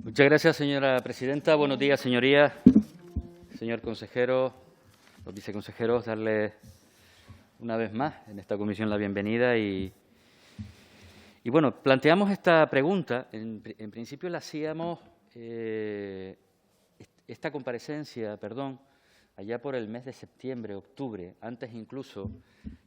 Muchas gracias, señora presidenta. Buenos días, señorías. Señor consejero, los viceconsejeros, darle una vez más en esta comisión la bienvenida y bueno, planteamos esta pregunta. En principio la hacíamos, esta comparecencia, allá por el mes de septiembre, octubre, antes incluso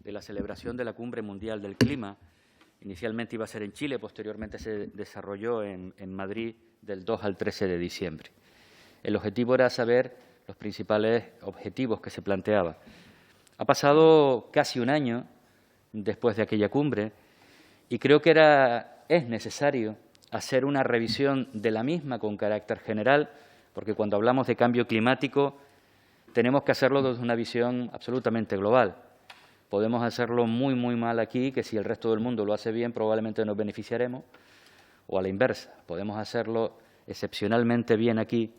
de la celebración de la Cumbre Mundial del Clima. Inicialmente iba a ser en Chile, posteriormente se desarrolló en Madrid del 2 al 13 de diciembre. El objetivo era saber los principales objetivos que se planteaban. Ha pasado casi un año después de aquella cumbre y creo que es necesario hacer una revisión de la misma con carácter general, porque cuando hablamos de cambio climático tenemos que hacerlo desde una visión absolutamente global. Podemos hacerlo muy, muy mal aquí, que si el resto del mundo lo hace bien probablemente nos beneficiaremos, o a la inversa. Podemos hacerlo excepcionalmente bien aquí,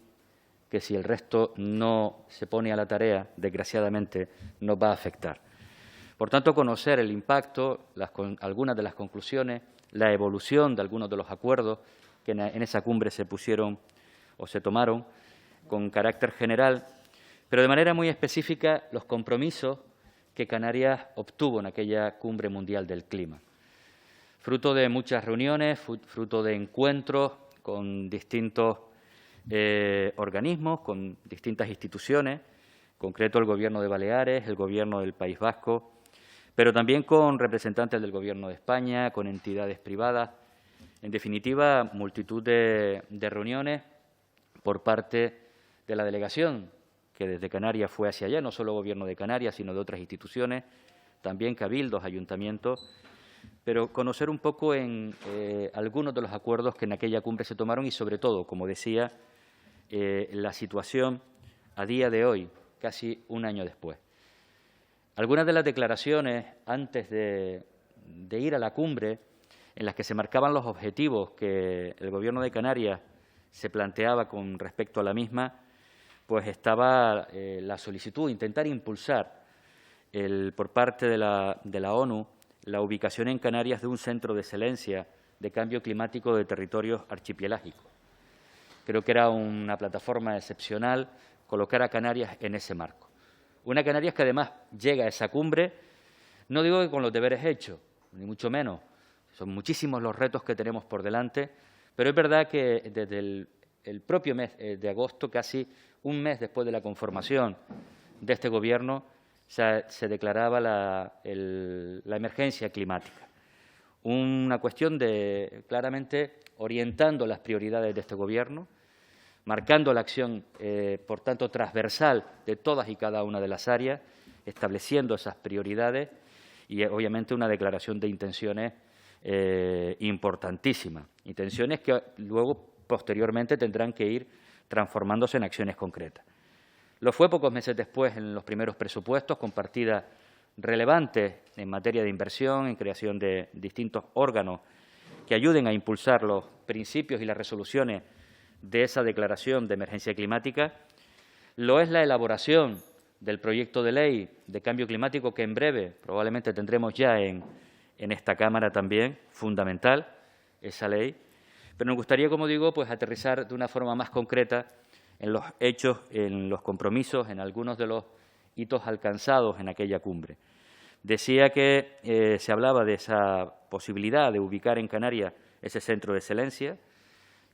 que si el resto no se pone a la tarea, desgraciadamente, nos va a afectar. Por tanto, conocer el impacto, algunas de las conclusiones, la evolución de algunos de los acuerdos que en esa cumbre se pusieron o se tomaron con carácter general, pero de manera muy específica los compromisos que Canarias obtuvo en aquella Cumbre Mundial del Clima. Fruto de muchas reuniones, fruto de encuentros con distintos organismos, con distintas instituciones, en concreto el Gobierno de Baleares, el Gobierno del País Vasco, pero también con representantes del Gobierno de España, con entidades privadas. En definitiva, multitud de reuniones por parte de la delegación que desde Canarias fue hacia allá, no solo Gobierno de Canarias, sino de otras instituciones, también cabildos, ayuntamientos, pero conocer un poco en algunos de los acuerdos que en aquella cumbre se tomaron y, sobre todo, como decía, la situación a día de hoy, casi un año después. Algunas de las declaraciones antes de ir a la cumbre, en las que se marcaban los objetivos que el Gobierno de Canarias se planteaba con respecto a la misma, pues estaba la solicitud, intentar impulsar por parte de la ONU la ubicación en Canarias de un centro de excelencia de cambio climático de territorios archipielagicos. Creo que era una plataforma excepcional colocar a Canarias en ese marco. Una Canarias que además llega a esa cumbre, no digo que con los deberes hechos, ni mucho menos, son muchísimos los retos que tenemos por delante, pero es verdad que desde el propio mes de agosto, casi un mes después de la conformación de este Gobierno, se declaraba la emergencia climática. Una cuestión de, claramente, orientando las prioridades de este Gobierno, marcando la acción, por tanto, transversal de todas y cada una de las áreas, estableciendo esas prioridades y, obviamente, una declaración de intenciones importantísima. Intenciones que luego, posteriormente, tendrán que ir transformándose en acciones concretas. Lo fue pocos meses después en los primeros presupuestos, con partidas relevantes en materia de inversión, en creación de distintos órganos que ayuden a impulsar los principios y las resoluciones de esa declaración de emergencia climática. Lo es la elaboración del proyecto de ley de cambio climático que en breve probablemente tendremos ya en esta Cámara también, fundamental esa ley. Pero nos gustaría, como digo, pues aterrizar de una forma más concreta en los hechos, en los compromisos, en algunos de los hitos alcanzados en aquella cumbre. Decía que se hablaba de esa posibilidad de ubicar en Canarias ese centro de excelencia.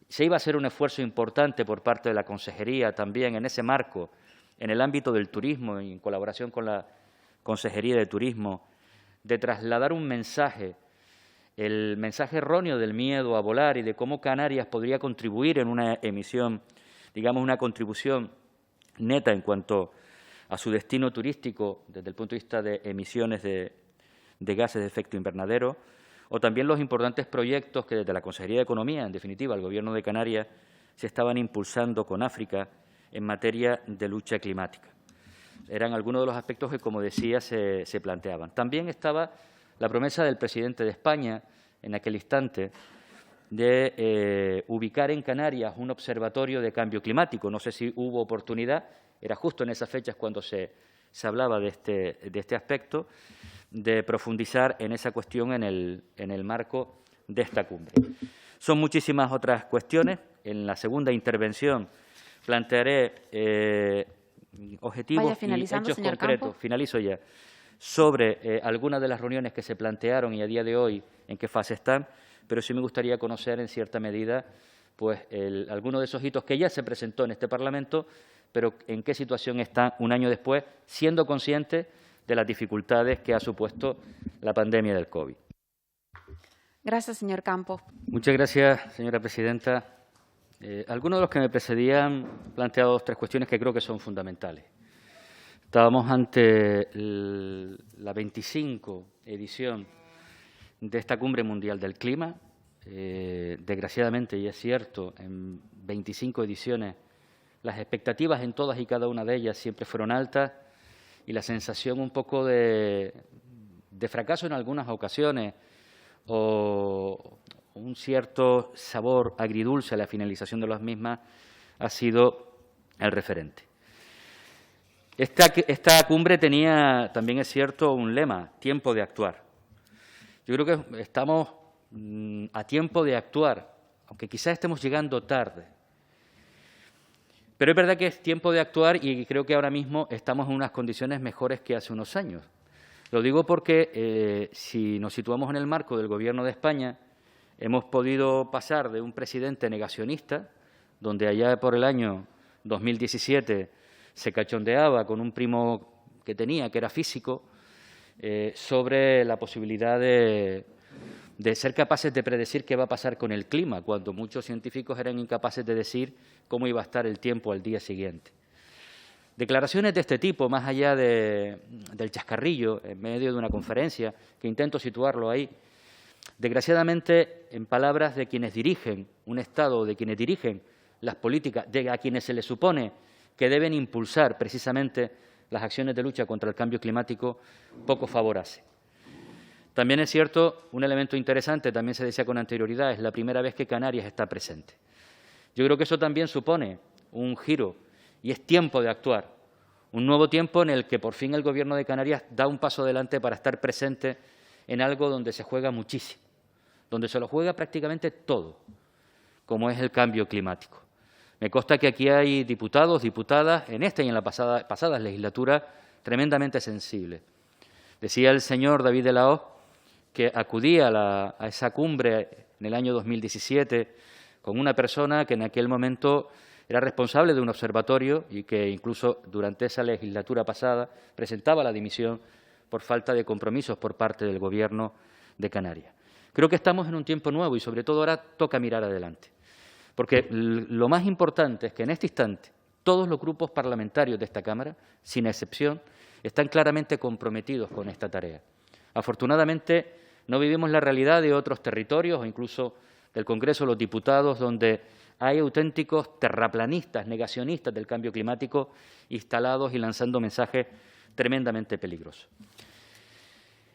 Se iba a hacer un esfuerzo importante por parte de la Consejería también en ese marco, en el ámbito del turismo, en colaboración con la Consejería de Turismo, de trasladar un mensaje, el mensaje erróneo del miedo a volar y de cómo Canarias podría contribuir en una emisión, digamos, una contribución neta en cuanto a su destino turístico desde el punto de vista de emisiones de gases de efecto invernadero, o también los importantes proyectos que desde la Consejería de Economía, en definitiva, el Gobierno de Canarias, se estaban impulsando con África en materia de lucha climática. Eran algunos de los aspectos que, como decía, se planteaban. También estaba la promesa del presidente de España, en aquel instante, de ubicar en Canarias un observatorio de cambio climático. No sé si hubo oportunidad, era justo en esas fechas cuando se hablaba de este aspecto, de profundizar en esa cuestión en el marco de esta cumbre. Son muchísimas otras cuestiones. en la segunda intervención plantearé objetivos y hechos concretos, finalizo ya, sobre algunas de las reuniones que se plantearon y a día de hoy en qué fase están, pero sí me gustaría conocer en cierta medida pues alguno de esos hitos que ya se presentó en este Parlamento, pero en qué situación están un año después, siendo conscientes de las dificultades que ha supuesto la pandemia del COVID. Gracias, señor Campos. Muchas gracias, señora presidenta. Algunos de los que me precedían han planteado 3 cuestiones que creo que son fundamentales. Estábamos ante la 25 edición de esta Cumbre Mundial del Clima. Desgraciadamente, y es cierto, en 25 ediciones las expectativas en todas y cada una de ellas siempre fueron altas y la sensación un poco de fracaso en algunas ocasiones o un cierto sabor agridulce a la finalización de las mismas ha sido el referente. Esta cumbre tenía, también es cierto, un lema, tiempo de actuar. Yo creo que estamos a tiempo de actuar, aunque quizás estemos llegando tarde. Pero es verdad que es tiempo de actuar y creo que ahora mismo estamos en unas condiciones mejores que hace unos años. Lo digo porque si nos situamos en el marco del Gobierno de España, hemos podido pasar de un presidente negacionista, donde allá por el año 2017 se cachondeaba con un primo que tenía, que era físico, sobre la posibilidad de ser capaces de predecir qué va a pasar con el clima, cuando muchos científicos eran incapaces de decir cómo iba a estar el tiempo al día siguiente. Declaraciones de este tipo, más allá del chascarrillo, en medio de una conferencia, que intento situarlo ahí, desgraciadamente, en palabras de quienes dirigen un Estado, de quienes dirigen las políticas, a quienes se les supone que deben impulsar precisamente las acciones de lucha contra el cambio climático, poco favor hace. También es cierto, un elemento interesante, también se decía con anterioridad, es la primera vez que Canarias está presente. Yo creo que eso también supone un giro y es tiempo de actuar, un nuevo tiempo en el que por fin el Gobierno de Canarias da un paso adelante para estar presente en algo donde se juega muchísimo, donde se lo juega prácticamente todo, como es el cambio climático. Me consta que aquí hay diputados, diputadas, en esta y en la pasada legislatura, tremendamente sensibles. Decía el señor David de la Hoz que acudía a esa cumbre en el año 2017 con una persona que en aquel momento era responsable de un observatorio y que incluso durante esa legislatura pasada presentaba la dimisión por falta de compromisos por parte del Gobierno de Canarias. Creo que estamos en un tiempo nuevo y, sobre todo, ahora toca mirar adelante. Porque lo más importante es que en este instante todos los grupos parlamentarios de esta Cámara, sin excepción, están claramente comprometidos con esta tarea. Afortunadamente, no vivimos la realidad de otros territorios o incluso del Congreso de los Diputados, donde hay auténticos terraplanistas, negacionistas del cambio climático instalados y lanzando mensajes tremendamente peligrosos.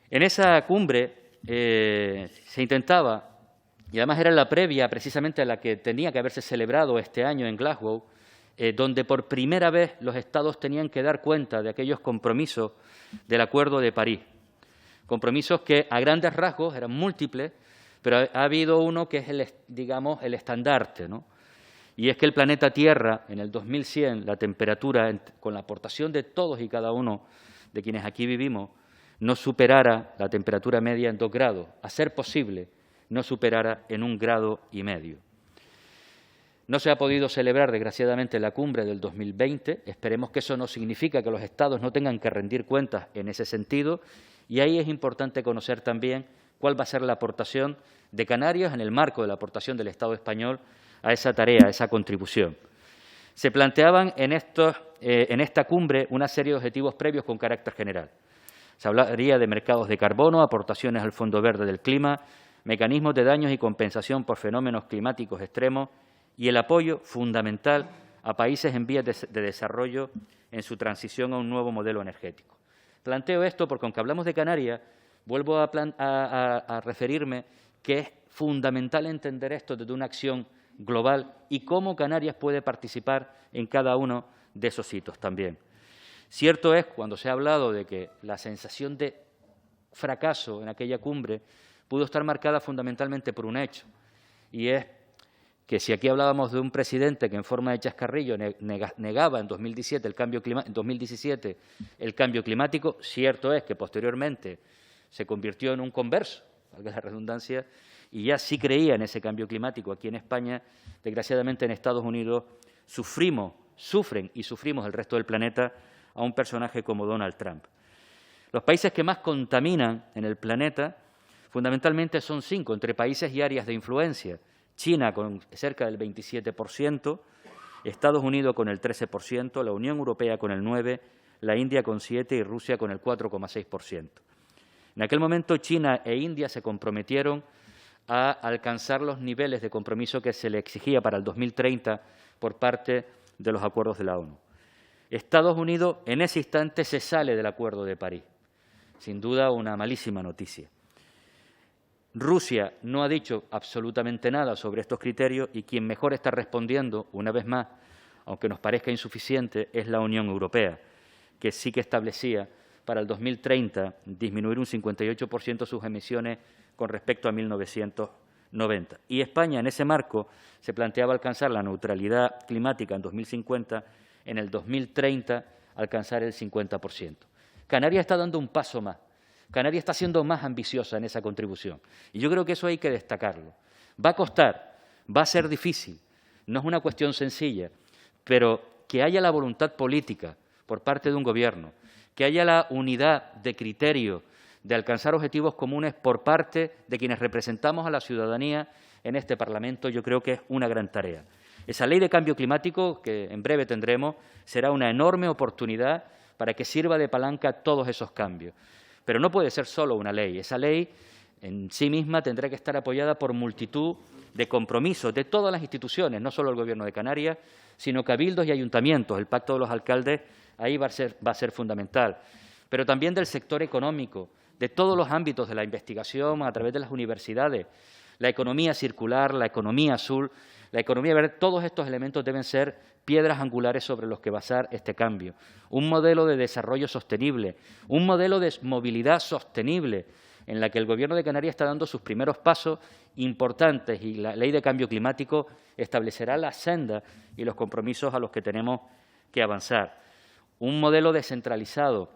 En esa cumbre se intentaba, y además era la previa precisamente a la que tenía que haberse celebrado este año en Glasgow, donde por primera vez los Estados tenían que dar cuenta de aquellos compromisos del Acuerdo de París. Compromisos que a grandes rasgos eran múltiples, pero ha habido uno que es, digamos, el estandarte, ¿no? Y es que el planeta Tierra, en el 2100, la temperatura, con la aportación de todos y cada uno de quienes aquí vivimos, no superara la temperatura media en 2 grados, a ser posible, no superara en 1,5 grados. No se ha podido celebrar, desgraciadamente, la cumbre del 2020. Esperemos que eso no signifique que los Estados no tengan que rendir cuentas en ese sentido. Y ahí es importante conocer también cuál va a ser la aportación de Canarias en el marco de la aportación del Estado español a esa tarea, a esa contribución. Se planteaban en esta cumbre una serie de objetivos previos con carácter general. Se hablaría de mercados de carbono, aportaciones al Fondo Verde del Clima, mecanismos de daños y compensación por fenómenos climáticos extremos y el apoyo fundamental a países en vías de desarrollo en su transición a un nuevo modelo energético. Planteo esto porque, aunque hablamos de Canarias, vuelvo a referirme que es fundamental entender esto desde una acción global y cómo Canarias puede participar en cada uno de esos hitos también. Cierto es, cuando se ha hablado de que la sensación de fracaso en aquella cumbre pudo estar marcada fundamentalmente por un hecho, y es que si aquí hablábamos de un presidente que en forma de chascarrillo negaba en 2017 el cambio climático, cierto es que posteriormente se convirtió en un converso, valga la redundancia, y ya sí creía en ese cambio climático. Aquí en España, desgraciadamente en Estados Unidos, sufren y sufrimos el resto del planeta a un personaje como Donald Trump. Los países que más contaminan en el planeta fundamentalmente son 5, entre países y áreas de influencia. China con cerca del 27%, Estados Unidos con el 13%, la Unión Europea con el 9%, la India con 7% y Rusia con el 4,6%. En aquel momento China e India se comprometieron a alcanzar los niveles de compromiso que se le exigía para el 2030 por parte de los acuerdos de la ONU. Estados Unidos en ese instante se sale del Acuerdo de París. Sin duda una malísima noticia. Rusia no ha dicho absolutamente nada sobre estos criterios y quien mejor está respondiendo, una vez más, aunque nos parezca insuficiente, es la Unión Europea, que sí que establecía para el 2030 disminuir un 58% sus emisiones con respecto a 1990. Y España, en ese marco, se planteaba alcanzar la neutralidad climática en 2050, en el 2030 alcanzar el 50%. Canarias está dando un paso más. Canarias está siendo más ambiciosa en esa contribución. Y yo creo que eso hay que destacarlo. Va a costar, va a ser difícil, no es una cuestión sencilla, pero que haya la voluntad política por parte de un gobierno, que haya la unidad de criterio de alcanzar objetivos comunes por parte de quienes representamos a la ciudadanía en este Parlamento, yo creo que es una gran tarea. Esa ley de cambio climático, que en breve tendremos, será una enorme oportunidad para que sirva de palanca a todos esos cambios. Pero no puede ser solo una ley. Esa ley en sí misma tendrá que estar apoyada por multitud de compromisos de todas las instituciones, no solo el Gobierno de Canarias, sino cabildos y ayuntamientos. El Pacto de los Alcaldes ahí va a ser fundamental. Pero también del sector económico, de todos los ámbitos de la investigación a través de las universidades, la economía circular, la economía azul, la economía verde, todos estos elementos deben ser piedras angulares sobre los que basar este cambio. Un modelo de desarrollo sostenible, un modelo de movilidad sostenible, en la que el Gobierno de Canarias está dando sus primeros pasos importantes y la Ley de Cambio Climático establecerá la senda y los compromisos a los que tenemos que avanzar. Un modelo descentralizado,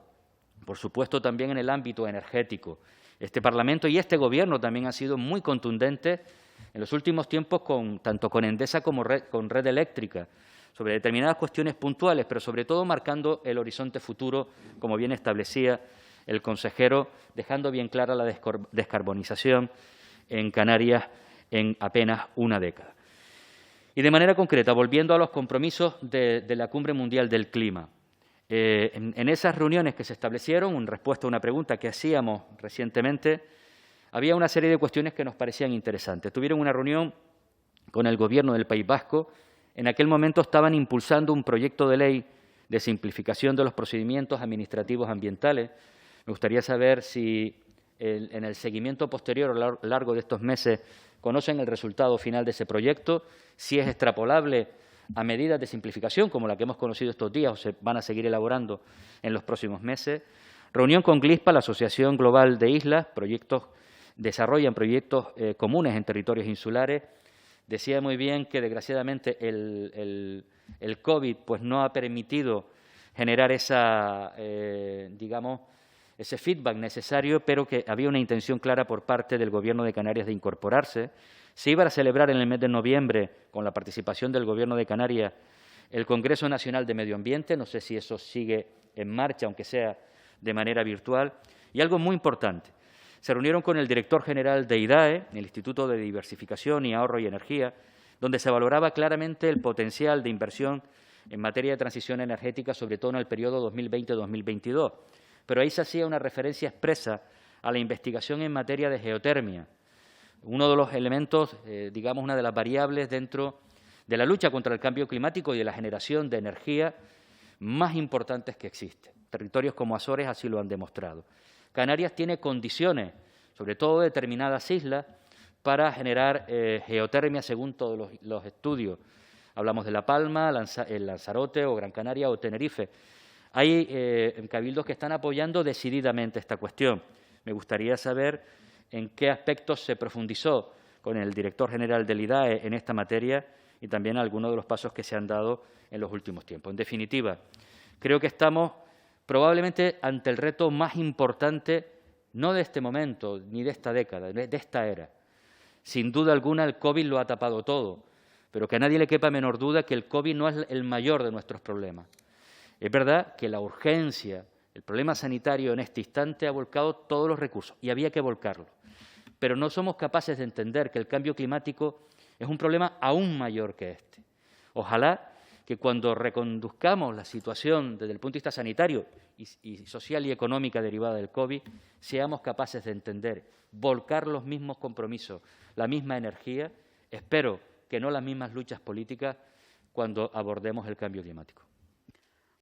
por supuesto también en el ámbito energético. Este Parlamento y este Gobierno también han sido muy contundentes en los últimos tiempos, tanto con Endesa como con Red Eléctrica, sobre determinadas cuestiones puntuales, pero sobre todo marcando el horizonte futuro, como bien establecía el consejero, dejando bien clara la descarbonización en Canarias en apenas una década. Y de manera concreta, volviendo a los compromisos de la Cumbre Mundial del Clima, en esas reuniones que se establecieron, en respuesta a una pregunta que hacíamos recientemente, había una serie de cuestiones que nos parecían interesantes. Tuvieron una reunión con el Gobierno del País Vasco. En aquel momento estaban impulsando un proyecto de ley de simplificación de los procedimientos administrativos ambientales. Me gustaría saber si en el seguimiento posterior a lo largo de estos meses conocen el resultado final de ese proyecto, si es extrapolable a medidas de simplificación como la que hemos conocido estos días o se van a seguir elaborando en los próximos meses. Reunión con GLISPA, la Asociación Global de Islas, desarrollan proyectos comunes en territorios insulares. Decía muy bien que, desgraciadamente, el COVID pues, no ha permitido generar ese feedback necesario, pero que había una intención clara por parte del Gobierno de Canarias de incorporarse. Se iba a celebrar en el mes de noviembre, con la participación del Gobierno de Canarias, el Congreso Nacional de Medio Ambiente. No sé si eso sigue en marcha, aunque sea de manera virtual. Y algo muy importante. Se reunieron con el director general de IDAE, el Instituto de Diversificación y Ahorro y Energía, donde se valoraba claramente el potencial de inversión en materia de transición energética, sobre todo en el periodo 2020-2022. Pero ahí se hacía una referencia expresa a la investigación en materia de geotermia, uno de los elementos, una de las variables dentro de la lucha contra el cambio climático y de la generación de energía más importantes que existen. Territorios como Azores así lo han demostrado. Canarias tiene condiciones, sobre todo determinadas islas, para generar geotermia según todos los estudios. Hablamos de La Palma, el Lanzarote o Gran Canaria o Tenerife. Hay cabildos que están apoyando decididamente esta cuestión. Me gustaría saber en qué aspectos se profundizó con el director general del IDAE en esta materia y también algunos de los pasos que se han dado en los últimos tiempos. En definitiva, creo que estamos probablemente ante el reto más importante, no de este momento ni de esta década, de esta era. Sin duda alguna, el COVID lo ha tapado todo, pero que a nadie le quepa menor duda que el COVID no es el mayor de nuestros problemas. Es verdad que la urgencia, el problema sanitario en este instante ha volcado todos los recursos y había que volcarlo, pero no somos capaces de entender que el cambio climático es un problema aún mayor que este. Ojalá que cuando reconduzcamos la situación desde el punto de vista sanitario y social y económica derivada del COVID, seamos capaces de entender, volcar los mismos compromisos, la misma energía, espero que no las mismas luchas políticas cuando abordemos el cambio climático.